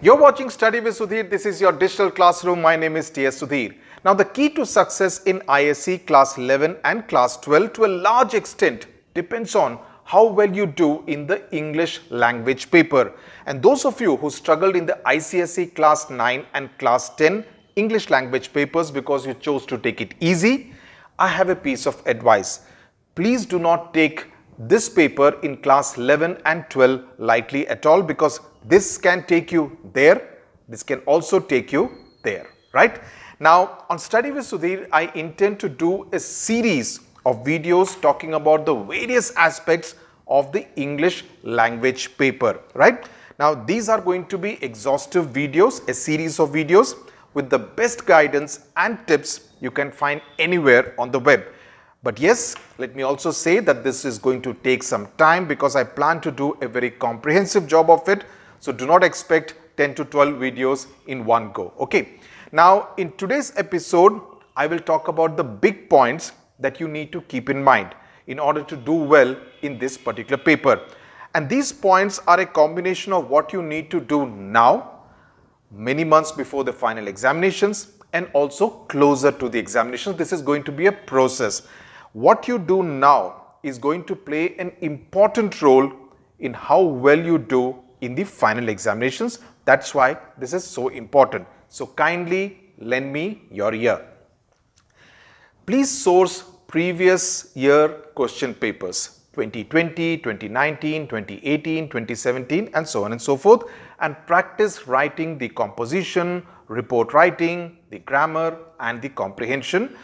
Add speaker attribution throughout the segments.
Speaker 1: You're watching Study with Sudhir. This is your digital classroom. My name is T S Sudhir. Now, the key to success in ISC Class 11 and Class 12 to a large extent depends on how well you do in the English language paper. And those of you who struggled in the ICSE Class 9 and Class 10 English language papers because you chose to take it easy, I have a piece of advice. Please do not take this paper in class 11 and 12 lightly at all, because this can take you there, this can also take you there, right? Now, on Study with Sudhir, I intend to do a series of videos talking about the various aspects of the English language paper, right? Now, these are going to be exhaustive videos, a series of videos with the best guidance and tips you can find anywhere on the web. But yes, let me also say that this is going to take some time because I plan to do a very comprehensive job of it. So do not expect 10 to 12 videos in one go. Okay. Now, in today's episode, I will talk about the big points that you need to keep in mind in order to do well in this particular paper. And these points are a combination of what you need to do now, many months before the final examinations, and also closer to the examinations. This is going to be a process. What you do now is going to play an important role in how well you do in the final examinations. That's why this is so important. So kindly lend me your ear. Please source previous year question papers 2020, 2019, 2018, 2017 and so on and so forth, and practice writing the composition, report writing, the grammar and the comprehension.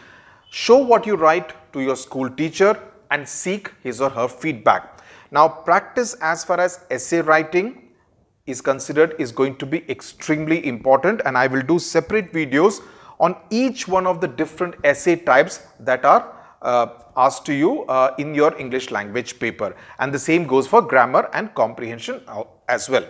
Speaker 1: Show what you write to your school teacher and seek his or her feedback. Now, practice as far as essay writing is considered is going to be extremely important, and I will do separate videos on each one of the different essay types that are asked to you in your English language paper, and the same goes for grammar and comprehension as well.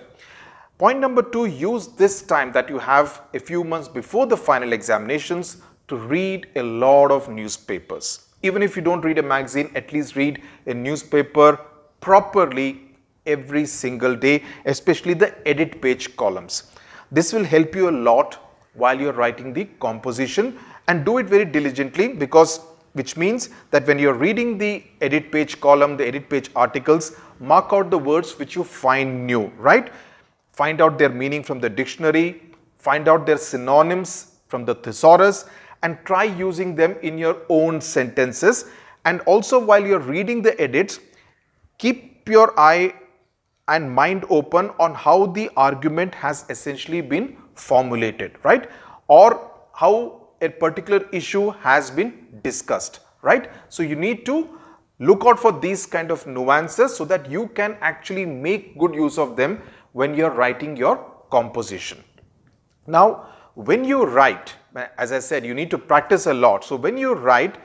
Speaker 1: Point number 2, use this time that you have a few months before the final examinations to read a lot of newspapers. Even if you don't read a magazine, at least read a newspaper properly every single day, especially the edit page columns. This will help you a lot while you're writing the composition, and do it very diligently, because which means that when you're reading the edit page column, the edit page articles, mark out the words which you find new, right? Find out their meaning from the dictionary, find out their synonyms from the thesaurus, and try using them in your own sentences. And also, while you're reading the edits, keep your eye and mind open on how the argument has essentially been formulated, right? Or how a particular issue has been discussed, right? So you need to look out for these kind of nuances so that you can actually make good use of them when you're writing your composition. Now, when you write, as I said, you need to practice a lot. So when you write,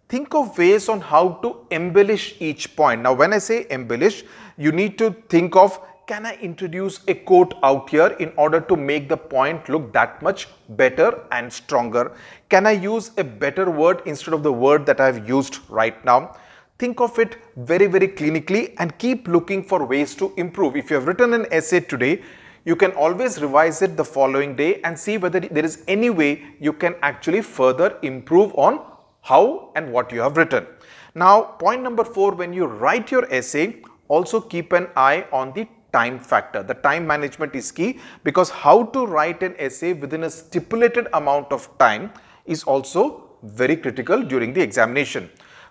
Speaker 1: think of ways on how to embellish each point. Now, when I say embellish, you need to think of, can I introduce a quote out here in order to make the point look that much better and stronger? Can I use a better word instead of the word that I've used right now? Think of it very, very clinically and keep looking for ways to improve. If you have written an essay today, you can always revise it the following day and see whether there is any way you can actually further improve on how and what you have written. Now, point number 4, when you write your essay, also keep an eye on the time factor. The time management is key, because how to write an essay within a stipulated amount of time is also very critical during the examination.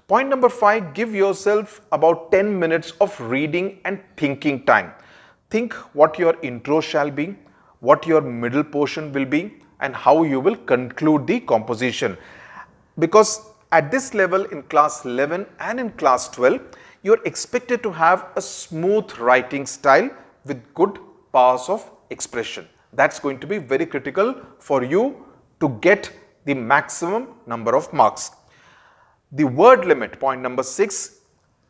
Speaker 1: Point number 5, give yourself about 10 minutes of reading and thinking time. Think what your intro shall be, what your middle portion will be, and how you will conclude the composition. Because at this level in class 11 and in class 12, you are expected to have a smooth writing style with good powers of expression. That's going to be very critical for you to get the maximum number of marks. The word limit, point number 6,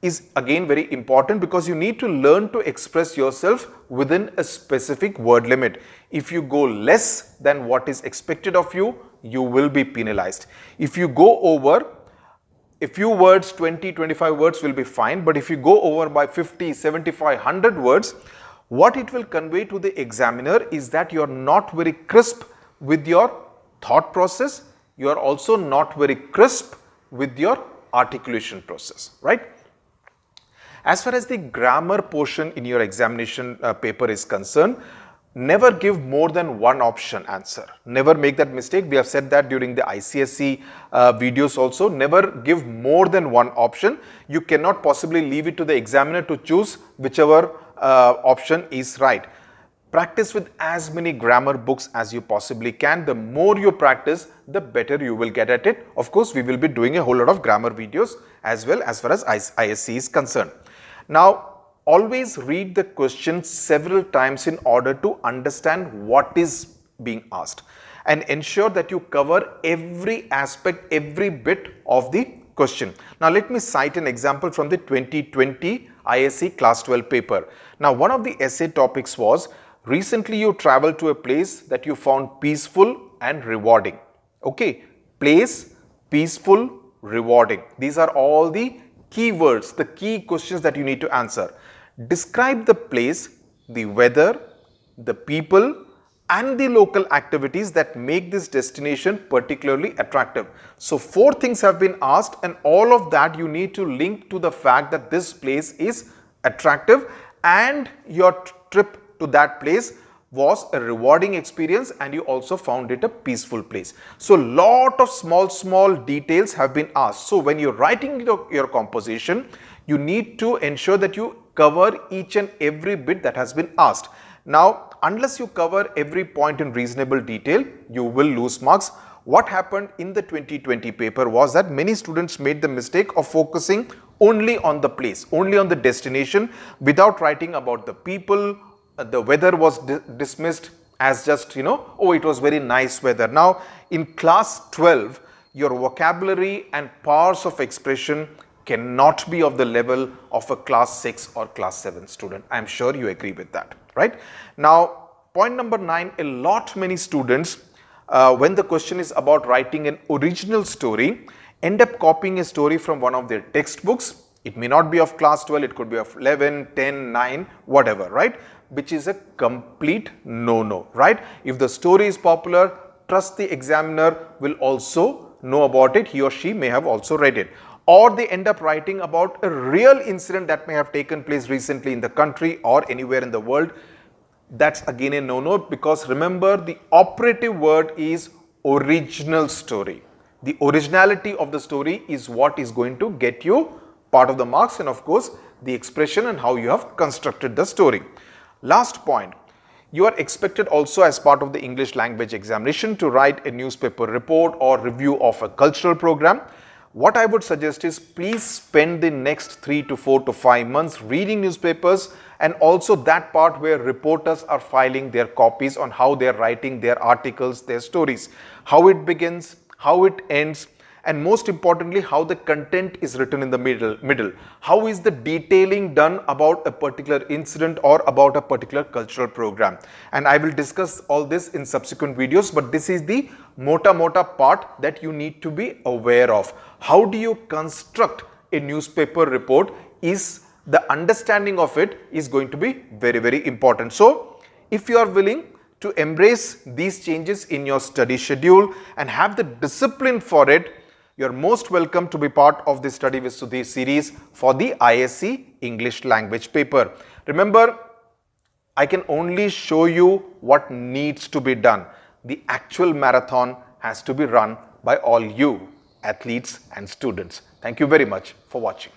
Speaker 1: is again very important, because you need to learn to express yourself within a specific word limit. If you go less than what is expected of you, you will be penalized. If you go over a few words, 20, 25 words will be fine, but if you go over by 50, 75, 100 words, What it will convey to the examiner is that you are not very crisp with your thought process, you are also not very crisp with your articulation process, right? As far as the grammar portion in your examination paper is concerned, never give more than one option answer. Never make that mistake. We have said that during the ICSE videos also. Never give more than one option. You cannot possibly leave it to the examiner to choose whichever option is right. Practice with as many grammar books as you possibly can. The more you practice, the better you will get at it. Of course, we will be doing a whole lot of grammar videos as well as far as ISC is concerned. Now, always read the question several times in order to understand what is being asked, and ensure that you cover every aspect, every bit of the question. Now, let me cite an example from the 2020 ISC Class 12 paper. Now, one of the essay topics was, recently you traveled to a place that you found peaceful and rewarding. Okay, place, peaceful, rewarding. These are all the keywords, the key questions that you need to answer. Describe the place, the weather, the people and the local activities that make this destination particularly attractive. So 4 things have been asked, and all of that you need to link to the fact that this place is attractive and your trip to that place was a rewarding experience and you also found it a peaceful place. So lot of small details have been asked. So when you're writing your composition, you need to ensure that you cover each and every bit that has been asked. Now, unless you cover every point in reasonable detail, you will lose marks. What happened in the 2020 paper was that many students made the mistake of focusing only on the place, only on the destination, without writing about the people. The weather was dismissed as just, oh, it was very nice weather. Now, in class 12, your vocabulary and powers of expression cannot be of the level of a class 6 or class 7 student. I am sure you agree with that, right? Now, point number 9, many students, when the question is about writing an original story, end up copying a story from one of their textbooks. It may not be of class 12, it could be of 11, 10, 9, whatever, right? Which is a complete no-no, right? If the story is popular, trust the examiner will also know about it. He or she may have also read it. Or they end up writing about a real incident that may have taken place recently in the country or anywhere in the world. That's again a no-no, because remember, the operative word is original story. The originality of the story is what is going to get you part of the marks, and of course the expression and how you have constructed the story. Last point, you are expected also as part of the English language examination to write a newspaper report or review of a cultural program. What I would suggest is, please spend the next 3 to 4 to 5 months reading newspapers, and also that part where reporters are filing their copies on how they are writing their articles, their stories, how it begins, how it ends, and most importantly, how the content is written in the middle. How is the detailing done about a particular incident or about a particular cultural program? And I will discuss all this in subsequent videos, but this is the mota part that you need to be aware of. How do you construct a newspaper report? Is the understanding of it is going to be very important. So, if you are willing to embrace these changes in your study schedule and have the discipline for it, you are most welcome to be part of the Study with Sudhir series for the ISC English Language Paper. Remember, I can only show you what needs to be done. The actual marathon has to be run by all you, athletes and students. Thank you very much for watching.